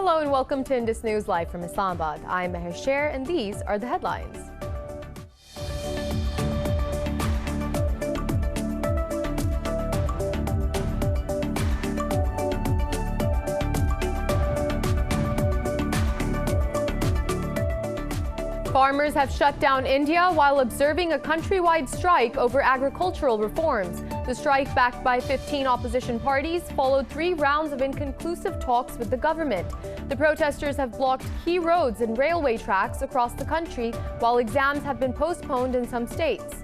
Hello and welcome to Indus News Live from Islamabad. I'm Meher Sher and these are the headlines. Farmers have shut down India while observing a countrywide strike over agricultural reforms. The strike, backed by 15 opposition parties, followed 3 rounds of inconclusive talks with the government. The protesters have blocked key roads and railway tracks across the country, while exams have been postponed in some states.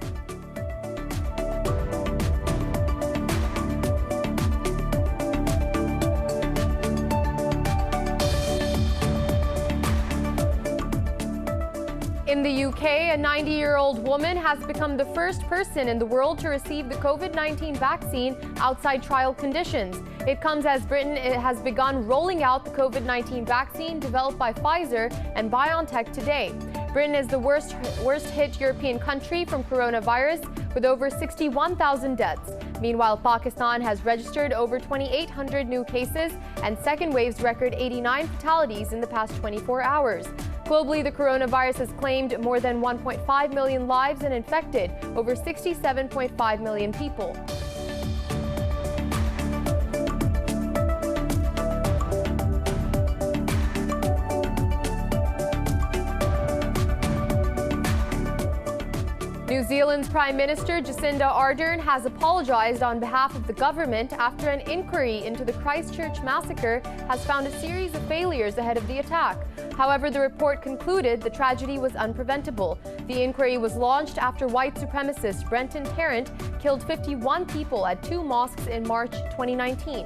In the UK, a 90-year-old woman has become the first person in the world to receive the COVID-19 vaccine outside trial conditions. It comes as Britain has begun rolling out the COVID-19 vaccine developed by Pfizer and BioNTech today. Britain is the worst hit European country from coronavirus, with over 61,000 deaths. Meanwhile, Pakistan has registered over 2,800 new cases, and second waves record 89 fatalities in the past 24 hours. Globally, the coronavirus has claimed more than 1.5 million lives and infected over 67.5 million people. New Zealand's Prime Minister Jacinda Ardern has apologized on behalf of the government after an inquiry into the Christchurch massacre has found a series of failures ahead of the attack. However, the report concluded the tragedy was unpreventable. The inquiry was launched after white supremacist Brenton Tarrant killed 51 people at 2 mosques in March 2019.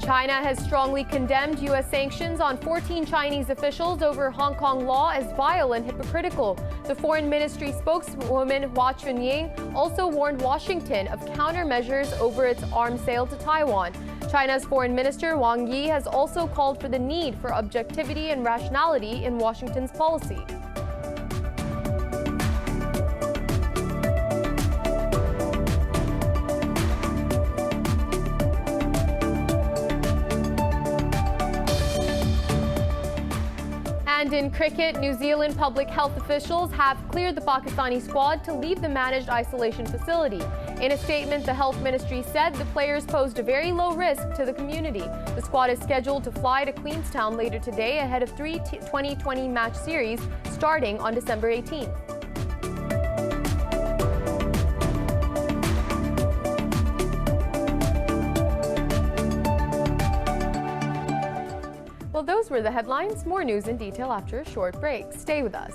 China has strongly condemned U.S. sanctions on 14 Chinese officials over Hong Kong law as vile and hypocritical. The Foreign Ministry spokeswoman Hua Chunying also warned Washington of countermeasures over its arms sale to Taiwan. China's Foreign Minister Wang Yi has also called for the need for objectivity and rationality in Washington's policy. And in cricket, New Zealand public health officials have cleared the Pakistani squad to leave the managed isolation facility. In a statement, the health ministry said the players posed a very low risk to the community. The squad is scheduled to fly to Queenstown later today ahead of 3 2020 match series starting on December 18th. Well, those were the headlines. More news in detail after a short break. Stay with us.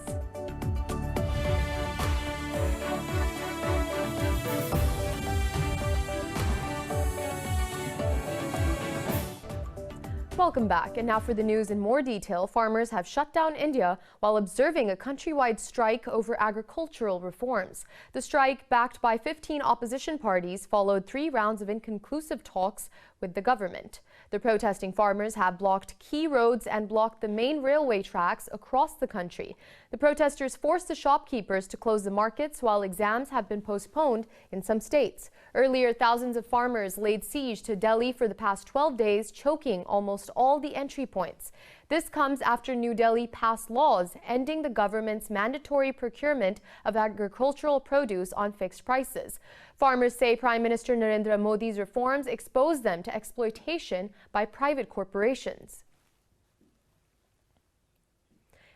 Welcome back. And now for the news in more detail. Farmers have shut down India while observing a countrywide strike over agricultural reforms. The strike, backed by 15 opposition parties, followed 3 rounds of inconclusive talks with the government. The protesting farmers have blocked key roads and blocked the main railway tracks across the country. The protesters forced the shopkeepers to close the markets while exams have been postponed in some states. Earlier, thousands of farmers laid siege to Delhi for the past 12 days, choking almost all the entry points. This comes after New Delhi passed laws ending the government's mandatory procurement of agricultural produce on fixed prices. Farmers say Prime Minister Narendra Modi's reforms expose them to exploitation by private corporations.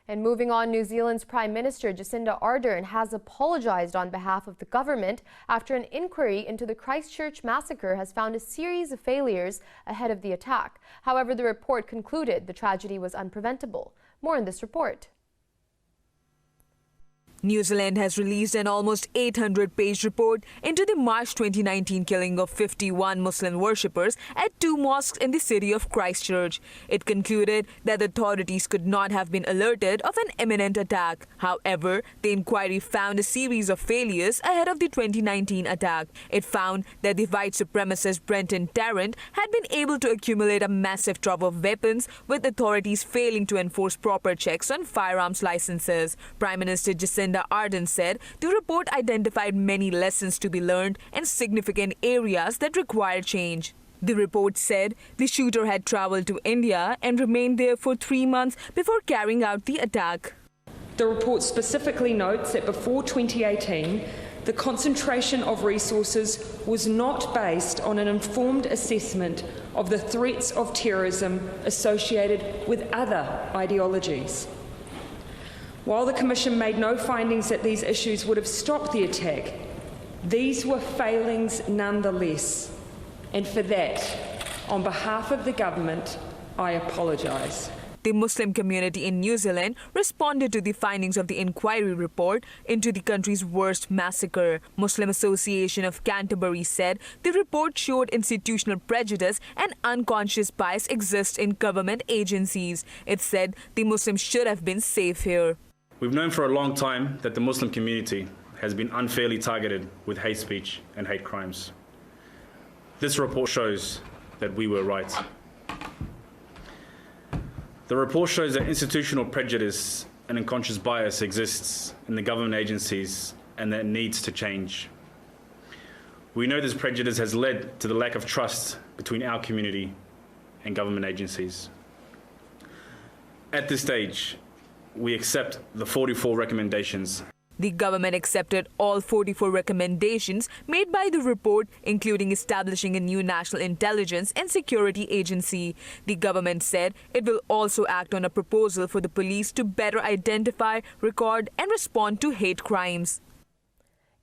And moving on, New Zealand's Prime Minister Jacinda Ardern has apologized on behalf of the government after an inquiry into the Christchurch massacre has found a series of failures ahead of the attack. However, the report concluded the tragedy was unpreventable. More in this report. New Zealand has released an almost 800-page report into the March 2019 killing of 51 Muslim worshippers at 2 mosques in the city of Christchurch. It concluded that the authorities could not have been alerted of an imminent attack. However, the inquiry found a series of failures ahead of the 2019 attack. It found that the white supremacist Brenton Tarrant had been able to accumulate a massive trove of weapons, with authorities failing to enforce proper checks on firearms licenses. Prime Minister Jacinda Ardern said the report identified many lessons to be learned and significant areas that required change. The report said the shooter had traveled to India and remained there for 3 months before carrying out the attack. The report specifically notes that before 2018, the concentration of resources was not based on an informed assessment of the threats of terrorism associated with other ideologies. While the Commission made no findings that these issues would have stopped the attack, these were failings nonetheless. And for that, on behalf of the government, I apologise. The Muslim community in New Zealand responded to the findings of the inquiry report into the country's worst massacre. Muslim Association of Canterbury said the report showed institutional prejudice and unconscious bias exists in government agencies. It said the Muslims should have been safe here. We've known for a long time that the Muslim community has been unfairly targeted with hate speech and hate crimes. This report shows that we were right. The report shows that institutional prejudice and unconscious bias exists in the government agencies and that needs to change. We know this prejudice has led to the lack of trust between our community and government agencies. At this stage, we accept the 44 recommendations. The government accepted all 44 recommendations made by the report, including establishing a new national intelligence and security agency. The government said it will also act on a proposal for the police to better identify, record and respond to hate crimes.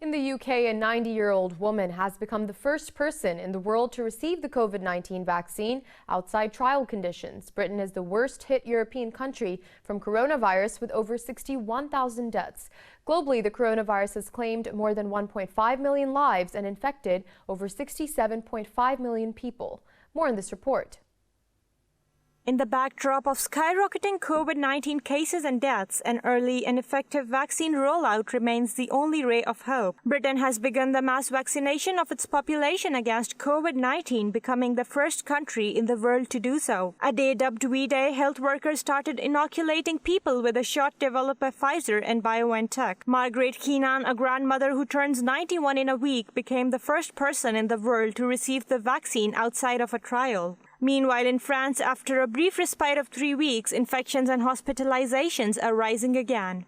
In the UK, a 90-year-old woman has become the first person in the world to receive the COVID-19 vaccine outside trial conditions. Britain is the worst-hit European country from coronavirus with over 61,000 deaths. Globally, the coronavirus has claimed more than 1.5 million lives and infected over 67.5 million people. More in this report. In the backdrop of skyrocketing COVID-19 cases and deaths, an early and effective vaccine rollout remains the only ray of hope. Britain has begun the mass vaccination of its population against COVID-19, becoming the first country in the world to do so. A day dubbed V-Day, health workers started inoculating people with a shot developed by Pfizer and BioNTech. Margaret Keenan, a grandmother who turns 91 in a week, became the first person in the world to receive the vaccine outside of a trial. Meanwhile, in France, after a brief respite of 3 weeks, infections and hospitalizations are rising again.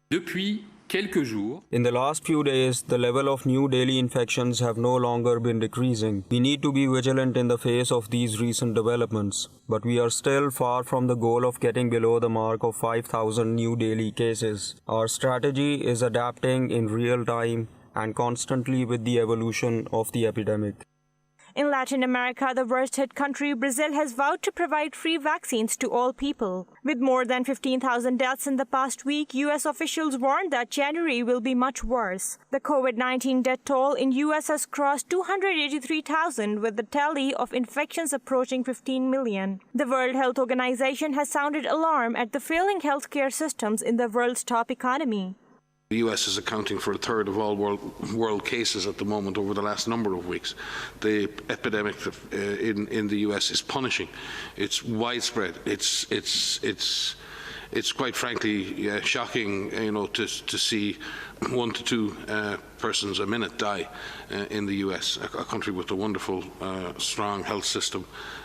In the last few days, the level of new daily infections have no longer been decreasing. We need to be vigilant in the face of these recent developments, but we are still far from the goal of getting below the mark of 5,000 new daily cases. Our strategy is adapting in real time and constantly with the evolution of the epidemic. In Latin America, the worst-hit country, Brazil, has vowed to provide free vaccines to all people. With more than 15,000 deaths in the past week, U.S. officials warned that January will be much worse. The COVID-19 death toll in U.S. has crossed 283,000, with the tally of infections approaching 15 million. The World Health Organization has sounded alarm at the failing healthcare systems in the world's top economy. The US is accounting for a third of all world cases at the moment over the last number of weeks. The epidemic in the US is punishing. It's widespread. It's quite frankly shocking, to see 1 to 2 persons a minute die in the US, a country with a wonderful, strong health system,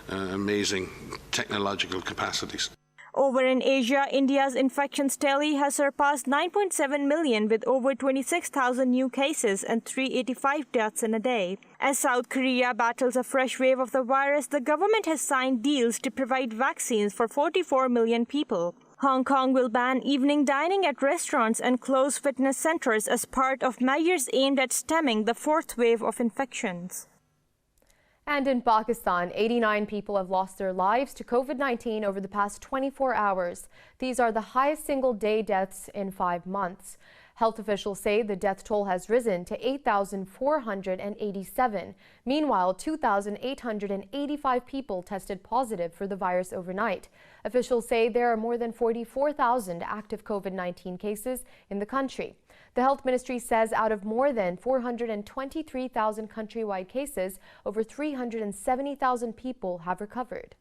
amazing technological capacities. Over in Asia, India's infections tally has surpassed 9.7 million with over 26,000 new cases and 385 deaths in a day. As South Korea battles a fresh wave of the virus, the government has signed deals to provide vaccines for 44 million people. Hong Kong will ban evening dining at restaurants and close fitness centers as part of measures aimed at stemming the 4th wave of infections. And in Pakistan, 89 people have lost their lives to COVID-19 over the past 24 hours. These are the highest single-day deaths in 5 months. Health officials say the death toll has risen to 8,487. Meanwhile, 2,885 people tested positive for the virus overnight. Officials say there are more than 44,000 active COVID-19 cases in the country. The health ministry says out of more than 423,000 countrywide cases, over 370,000 people have recovered.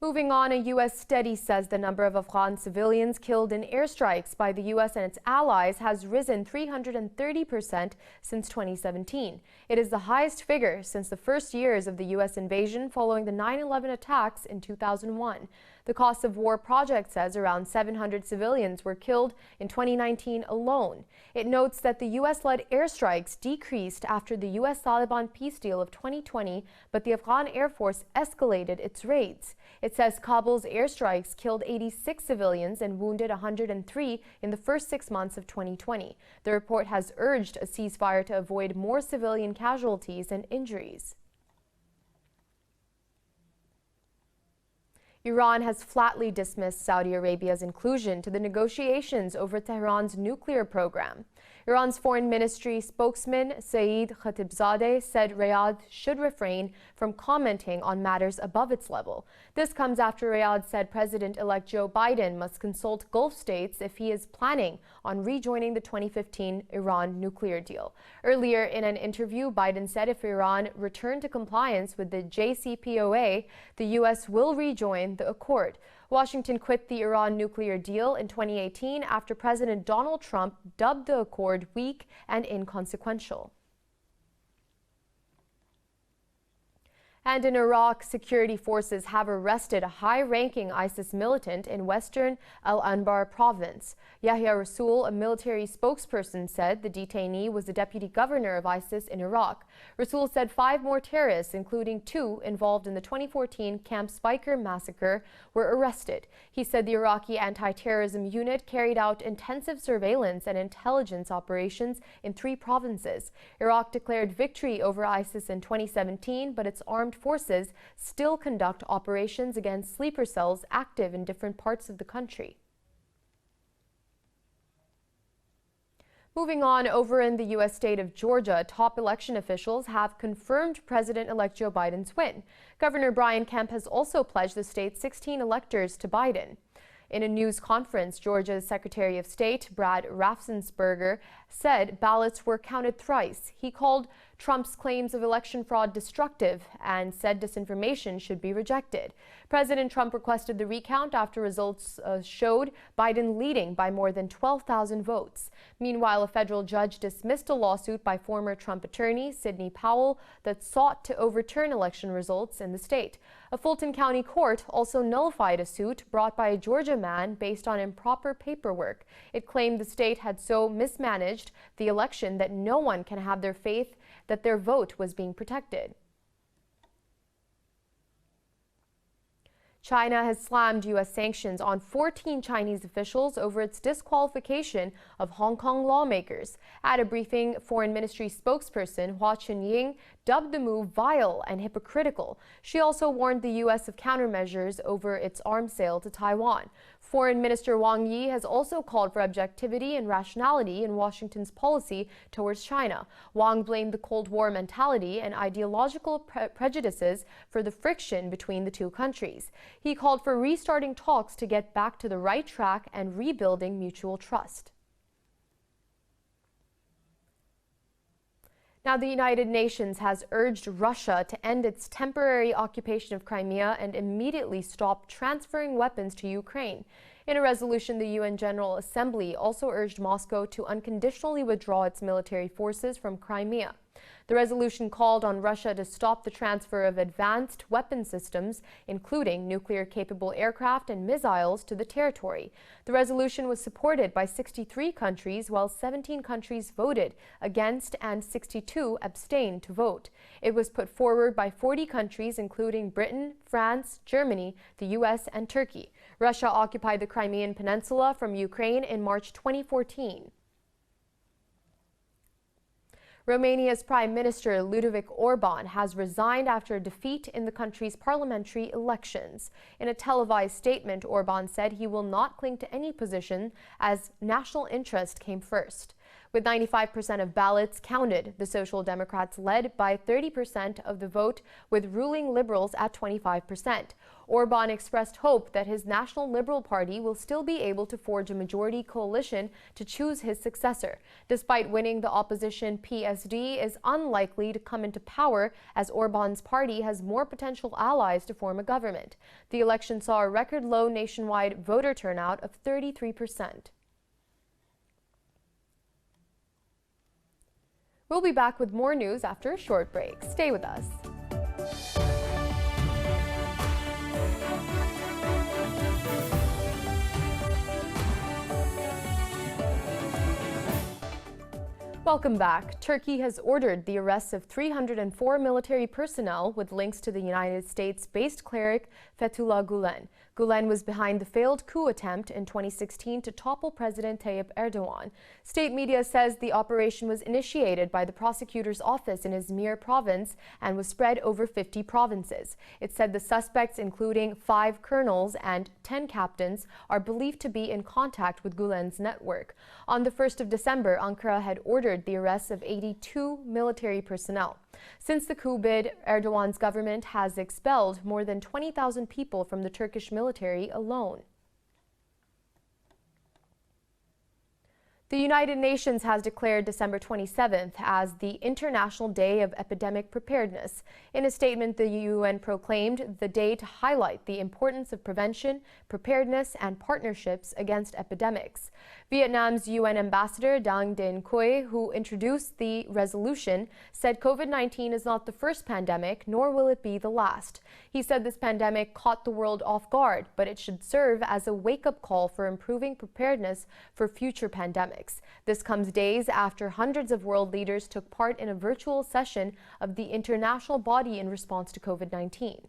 Moving on, a U.S. study says the number of Afghan civilians killed in airstrikes by the U.S. and its allies has risen 330% since 2017. It is the highest figure since the first years of the U.S. invasion following the 9/11 attacks in 2001. The Cost of War project says around 700 civilians were killed in 2019 alone. It notes that the U.S.-led airstrikes decreased after the U.S.-Taliban peace deal of 2020, but the Afghan Air Force escalated its raids. It says Kabul's airstrikes killed 86 civilians and wounded 103 in the first 6 months of 2020. The report has urged a ceasefire to avoid more civilian casualties and injuries. Iran has flatly dismissed Saudi Arabia's inclusion to the negotiations over Tehran's nuclear program. Iran's foreign ministry spokesman Saeed Khatibzadeh said Riyadh should refrain from commenting on matters above its level. This comes after Riyadh said President-elect Joe Biden must consult Gulf states if he is planning on rejoining the 2015 Iran nuclear deal. Earlier in an interview, Biden said if Iran returned to compliance with the JCPOA, the U.S. will rejoin the accord. Washington quit the Iran nuclear deal in 2018 after President Donald Trump dubbed the accord weak and inconsequential. And in Iraq, security forces have arrested a high-ranking ISIS militant in western Al-Anbar province. Yahya Rasool, a military spokesperson, said the detainee was the deputy governor of ISIS in Iraq. Rasool said 5 more terrorists, including 2 involved in the 2014 Camp Speicher massacre, were arrested. He said the Iraqi anti-terrorism unit carried out intensive surveillance and intelligence operations in 3 provinces. Iraq declared victory over ISIS in 2017, but its armed forces still conduct operations against sleeper cells active in different parts of the country. Moving on, over in the U.S. state of Georgia, top election officials have confirmed President-elect Joe Biden's win. Governor Brian Kemp has also pledged the state's 16 electors to Biden. In a news conference, Georgia's Secretary of State, Brad Raffensperger, said ballots were counted thrice. He called Trump's claims of election fraud destructive and said disinformation should be rejected. President Trump requested the recount after results showed Biden leading by more than 12,000 votes. Meanwhile, a federal judge dismissed a lawsuit by former Trump attorney Sidney Powell that sought to overturn election results in the state. A Fulton County court also nullified a suit brought by a Georgia man based on improper paperwork. It claimed the state had so mismanaged the election that no one can have their faith that their vote was being protected. China has slammed U.S. sanctions on 14 Chinese officials over its disqualification of Hong Kong lawmakers. At a briefing, Foreign Ministry spokesperson Hua Chunying dubbed the move vile and hypocritical. She also warned the U.S. of countermeasures over its arms sale to Taiwan. Foreign Minister Wang Yi has also called for objectivity and rationality in Washington's policy towards China. Wang blamed the Cold War mentality and ideological prejudices for the friction between the two countries. He called for restarting talks to get back to the right track and rebuilding mutual trust. Now, the United Nations has urged Russia to end its temporary occupation of Crimea and immediately stop transferring weapons to Ukraine. In a resolution, the UN General Assembly also urged Moscow to unconditionally withdraw its military forces from Crimea. The resolution called on Russia to stop the transfer of advanced weapon systems, including nuclear-capable aircraft and missiles, to the territory. The resolution was supported by 63 countries, while 17 countries voted against and 62 abstained to vote. It was put forward by 40 countries, including Britain, France, Germany, the U.S., and Turkey. Russia occupied the Crimean Peninsula from Ukraine in March 2014. Romania's Prime Minister Ludovic Orban has resigned after a defeat in the country's parliamentary elections. In a televised statement, Orban said he will not cling to any position as national interest came first. With 95% of ballots counted, the Social Democrats led by 30% of the vote, with ruling Liberals at 25%. Orban expressed hope that his National Liberal Party will still be able to forge a majority coalition to choose his successor. Despite winning, the opposition PSD is unlikely to come into power as Orban's party has more potential allies to form a government. The election saw a record low nationwide voter turnout of 33%. We'll be back with more news after a short break. Stay with us. Welcome back. Turkey has ordered the arrest of 304 military personnel with links to the United States-based cleric Fethullah Gulen. Gulen was behind the failed coup attempt in 2016 to topple President Tayyip Erdogan. State media says the operation was initiated by the prosecutor's office in Izmir province and was spread over 50 provinces. It said the suspects, including 5 colonels and 10 captains, are believed to be in contact with Gulen's network. On the 1st of December, Ankara had ordered the arrest of 82 military personnel. Since the coup bid, Erdogan's government has expelled more than 20,000 people from the Turkish military alone. The United Nations has declared December 27th as the International Day of Epidemic Preparedness. In a statement, the UN proclaimed the day to highlight the importance of prevention, preparedness, and partnerships against epidemics. Vietnam's UN ambassador Dang Dinh Quoy, who introduced the resolution, said COVID-19 is not the first pandemic, nor will it be the last. He said this pandemic caught the world off guard, but it should serve as a wake-up call for improving preparedness for future pandemics. This comes days after hundreds of world leaders took part in a virtual session of the international body in response to COVID-19.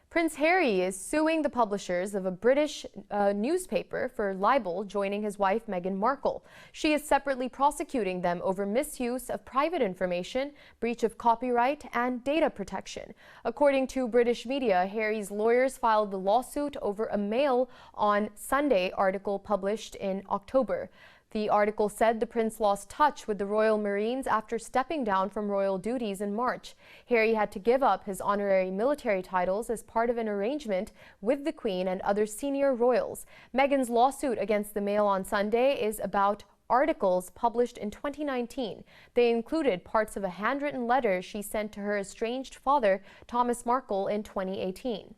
Prince Harry is suing the publishers of a British newspaper for libel, joining his wife Meghan Markle. She is separately prosecuting them over misuse of private information, breach of copyright, and data protection. According to British media, Harry's lawyers filed the lawsuit over a Mail on Sunday article published in October. The article said the prince lost touch with the Royal Marines after stepping down from royal duties in March. Harry had to give up his honorary military titles as part of an arrangement with the Queen and other senior royals. Meghan's lawsuit against the Mail on Sunday is about articles published in 2019. They included parts of a handwritten letter she sent to her estranged father, Thomas Markle, in 2018.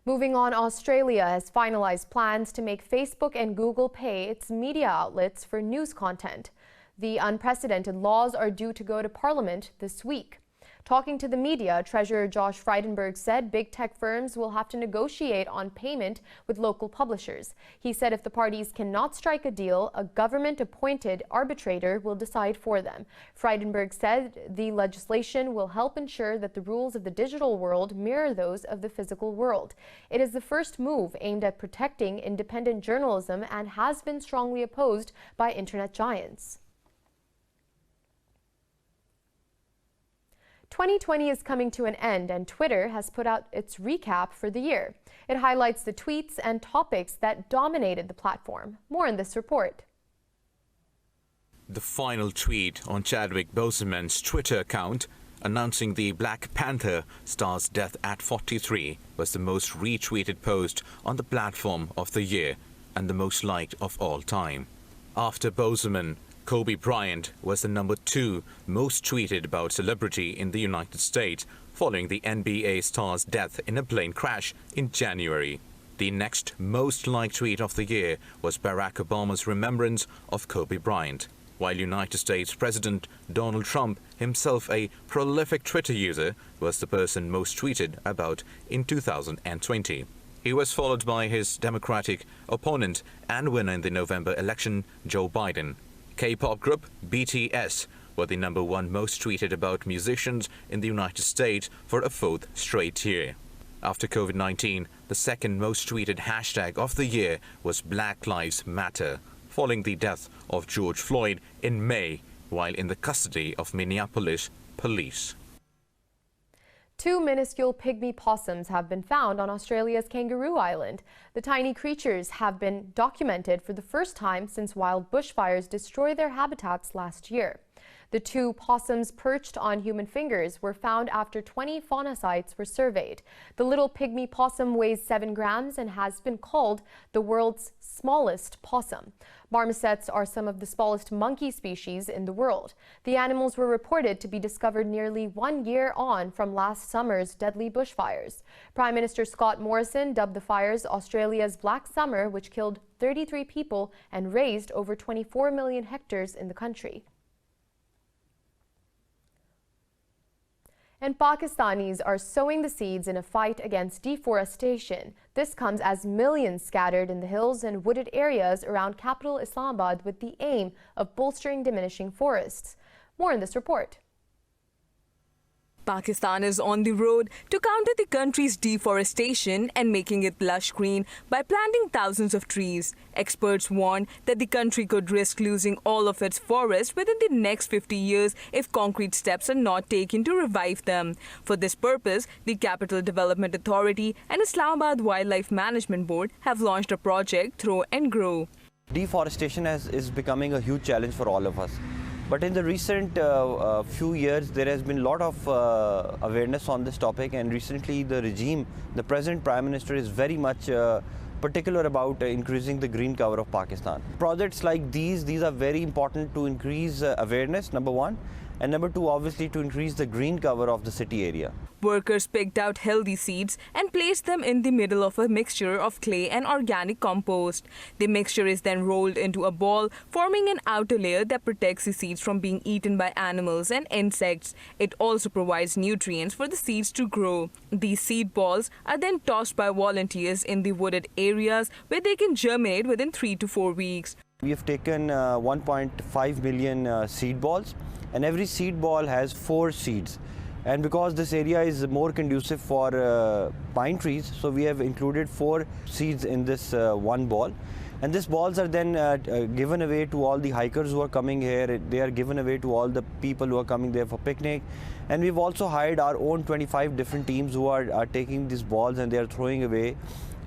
Moving on, Australia has finalized plans to make Facebook and Google pay its media outlets for news content. The unprecedented laws are due to go to Parliament this week. Talking to the media, Treasurer Josh Frydenberg said big tech firms will have to negotiate on payment with local publishers. He said if the parties cannot strike a deal, a government-appointed arbitrator will decide for them. Frydenberg said the legislation will help ensure that the rules of the digital world mirror those of the physical world. It is the first move aimed at protecting independent journalism and has been strongly opposed by internet giants. 2020 is coming to an end, and Twitter has put out its recap for the year. It highlights the tweets and topics that dominated the platform. More in this report. The final tweet on Chadwick Boseman's Twitter account announcing the Black Panther star's death at 43 was the most retweeted post on the platform of the year and the most liked of all time. After Boseman, Kobe Bryant was the number 2 most tweeted about celebrity in the United States following the NBA star's death in a plane crash in January. The next most liked tweet of the year was Barack Obama's remembrance of Kobe Bryant, while United States President Donald Trump, himself a prolific Twitter user, was the person most tweeted about in 2020. He was followed by his Democratic opponent and winner in the November election, Joe Biden. K-pop group BTS were the number 1 most tweeted about musicians in the United States for a 4th straight year. After COVID-19, the second most tweeted hashtag of the year was Black Lives Matter, following the death of George Floyd in May while in the custody of Minneapolis police. 2 minuscule pygmy possums have been found on Australia's Kangaroo Island. The tiny creatures have been documented for the first time since wild bushfires destroyed their habitats last year. The 2 possums perched on human fingers were found after 20 fauna sites were surveyed. The little pygmy possum weighs 7 grams and has been called the world's smallest possum. Marmosets are some of the smallest monkey species in the world. The animals were reported to be discovered nearly 1 year on from last summer's deadly bushfires. Prime Minister Scott Morrison dubbed the fires Australia's Black Summer, which killed 33 people and razed over 24 million hectares in the country. And Pakistanis are sowing the seeds in a fight against deforestation. This comes as millions scattered in the hills and wooded areas around capital Islamabad with the aim of bolstering diminishing forests. More in this report. Pakistan is on the road to counter the country's deforestation and making it lush green by planting thousands of trees. Experts warn that the country could risk losing all of its forests within the next 50 years if concrete steps are not taken to revive them. For this purpose, the Capital Development Authority and Islamabad Wildlife Management Board have launched a project, Throw and Grow. Deforestation is becoming a huge challenge for all of us. But in the recent few years, there has been a lot of awareness on this topic, and recently the present Prime Minister is very much particular about increasing the green cover of Pakistan. Projects like these are very important to increase awareness, number one, and number two, obviously, to increase the green cover of the city area. Workers picked out healthy seeds and placed them in the middle of a mixture of clay and organic compost. The mixture is then rolled into a ball, forming an outer layer that protects the seeds from being eaten by animals and insects. It also provides nutrients for the seeds to grow. These seed balls are then tossed by volunteers in the wooded areas where they can germinate within 3 to 4 weeks. We have taken 1.5 million seed balls, and every seed ball has 4 seeds. And because this area is more conducive for pine trees, so we have included 4 seeds in this one ball. And these balls are then given away to all the hikers who are coming here. They are given away to all the people who are coming there for picnic. And we've also hired our own 25 different teams who are taking these balls and they are throwing away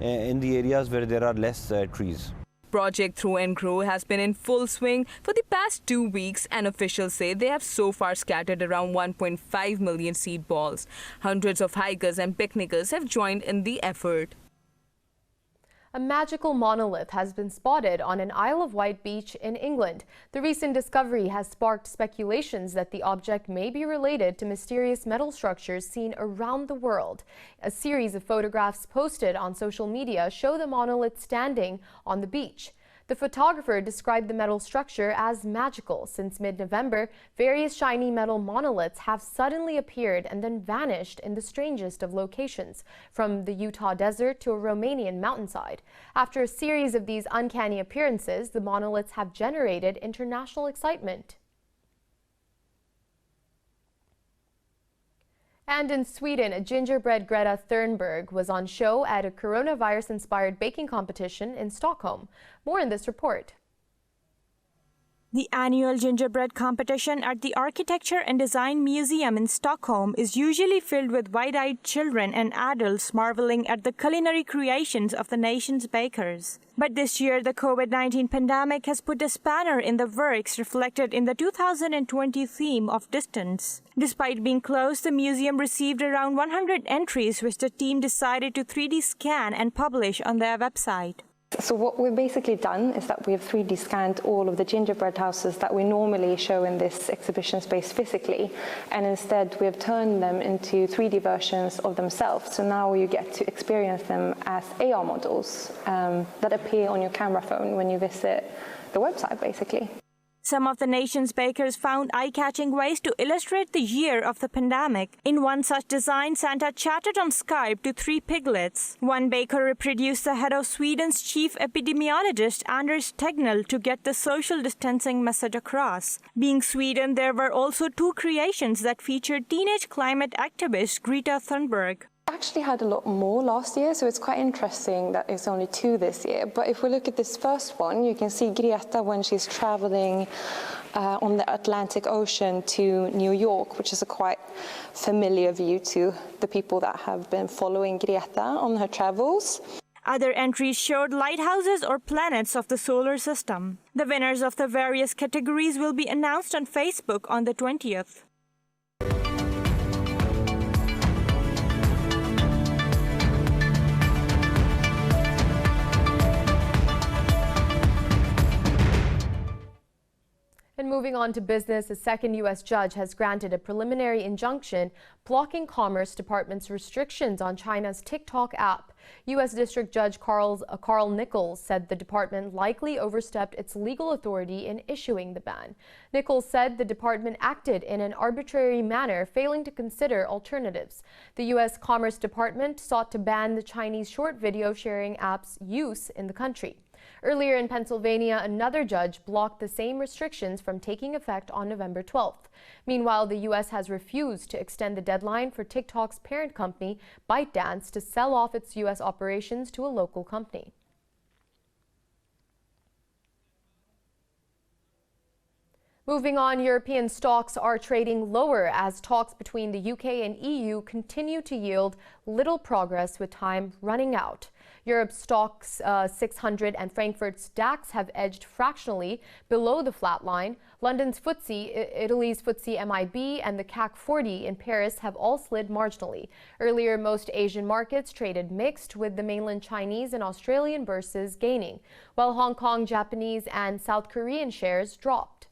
in the areas where there are less trees. Project Throw and Grow has been in full swing for the past 2 weeks, and officials say they have so far scattered around 1.5 million seed balls. Hundreds of hikers and picnickers have joined in the effort. A magical monolith has been spotted on an Isle of Wight beach in England. The recent discovery has sparked speculations that the object may be related to mysterious metal structures seen around the world. A series of photographs posted on social media show the monolith standing on the beach. The photographer described the metal structure as magical. Since mid-November, various shiny metal monoliths have suddenly appeared and then vanished in the strangest of locations, from the Utah desert to a Romanian mountainside. After a series of these uncanny appearances, the monoliths have generated international excitement. And in Sweden, a gingerbread Greta Thunberg was on show at a coronavirus-inspired baking competition in Stockholm. More in this report. The annual gingerbread competition at the Architecture and Design Museum in Stockholm is usually filled with wide-eyed children and adults marveling at the culinary creations of the nation's bakers. But this year, the COVID-19 pandemic has put a spanner in the works, reflected in the 2020 theme of distance. Despite being closed, the museum received around 100 entries, which the team decided to 3D scan and publish on their website. So what we've basically done is that we've 3D scanned all of the gingerbread houses that we normally show in this exhibition space physically, and instead we have turned them into 3D versions of themselves. So now you get to experience them as AR models that appear on your camera phone when you visit the website, basically. Some of the nation's bakers found eye-catching ways to illustrate the year of the pandemic. In one such design, Santa chatted on Skype to 3 piglets. One baker reproduced the head of Sweden's chief epidemiologist, Indus Special, to get the social distancing message across. Being Sweden, there were also 2 creations that featured teenage climate activist Greta Thunberg. I actually had a lot more last year, so it's quite interesting that it's only 2 this year. But if we look at this first one, you can see Greta when she's traveling on the Atlantic Ocean to New York, which is a quite familiar view to the people that have been following Greta on her travels. Other entries showed lighthouses or planets of the solar system. The winners of the various categories will be announced on Facebook on the 20th. And moving on to business, a second U.S. judge has granted a preliminary injunction blocking Commerce Department's restrictions on China's TikTok app. U.S. District Judge Carl Nichols said the department likely overstepped its legal authority in issuing the ban. Nichols said the department acted in an arbitrary manner, failing to consider alternatives. The U.S. Commerce Department sought to ban the Chinese short video sharing app's use in the country. Earlier in Pennsylvania, another judge blocked the same restrictions from taking effect on November 12th. Meanwhile, the U.S. has refused to extend the deadline for TikTok's parent company, ByteDance, to sell off its U.S. operations to a local company. Moving on, European stocks are trading lower as talks between the UK and EU continue to yield little progress with time running out. Europe's stocks 600 and Frankfurt's DAX have edged fractionally below the flat line. London's FTSE, Italy's FTSE MIB and the CAC 40 in Paris have all slid marginally. Earlier, most Asian markets traded mixed, with the mainland Chinese and Australian bourses gaining, while Hong Kong, Japanese and South Korean shares dropped.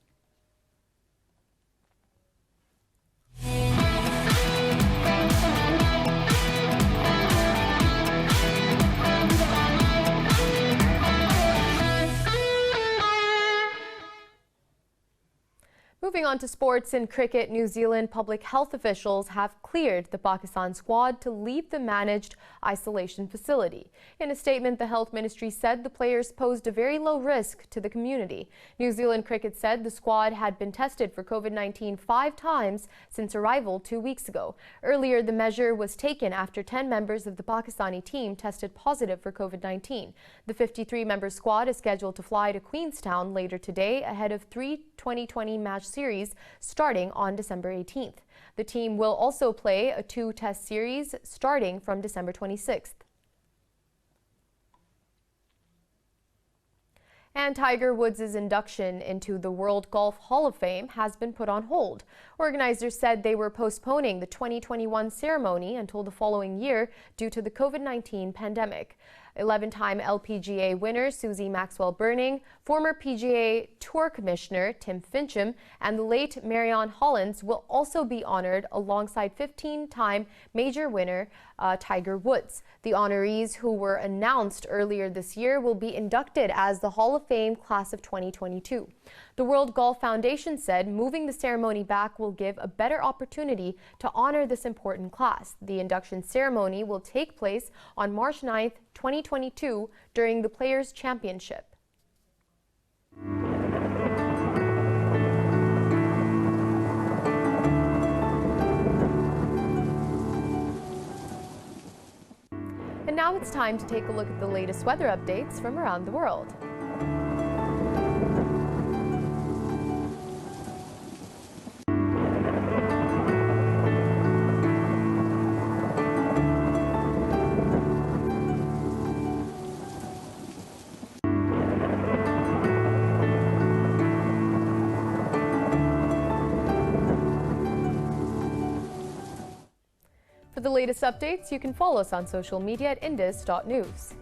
Moving on to sports and cricket, New Zealand public health officials have cleared the Pakistan squad to leave the managed isolation facility. In a statement, the health ministry said the players posed a very low risk to the community. New Zealand cricket said the squad had been tested for COVID-19 5 times since arrival 2 weeks ago. Earlier, the measure was taken after 10 members of the Pakistani team tested positive for COVID-19. The 53-member squad is scheduled to fly to Queenstown later today ahead of 3 2020 match series starting on December 18th. The team will also play a 2-test series starting from December 26th. And Tiger Woods' induction into the World Golf Hall of Fame has been put on hold. Organizers said they were postponing the 2021 ceremony until the following year due to the COVID-19 pandemic. 11-time LPGA winner Susie Maxwell-Burning, former PGA Tour Commissioner Tim Finchem, and the late Marion Hollins will also be honored alongside 15-time major winner Tiger Woods. The honorees, who were announced earlier this year, will be inducted as the Hall of Fame class of 2022. The World Golf Foundation said moving the ceremony back will give a better opportunity to honor this important class. The induction ceremony will take place on March 9th, 2022 during the Players' Championship. And now it's time to take a look at the latest weather updates from around the world. For the latest updates, you can follow us on social media at indus.news.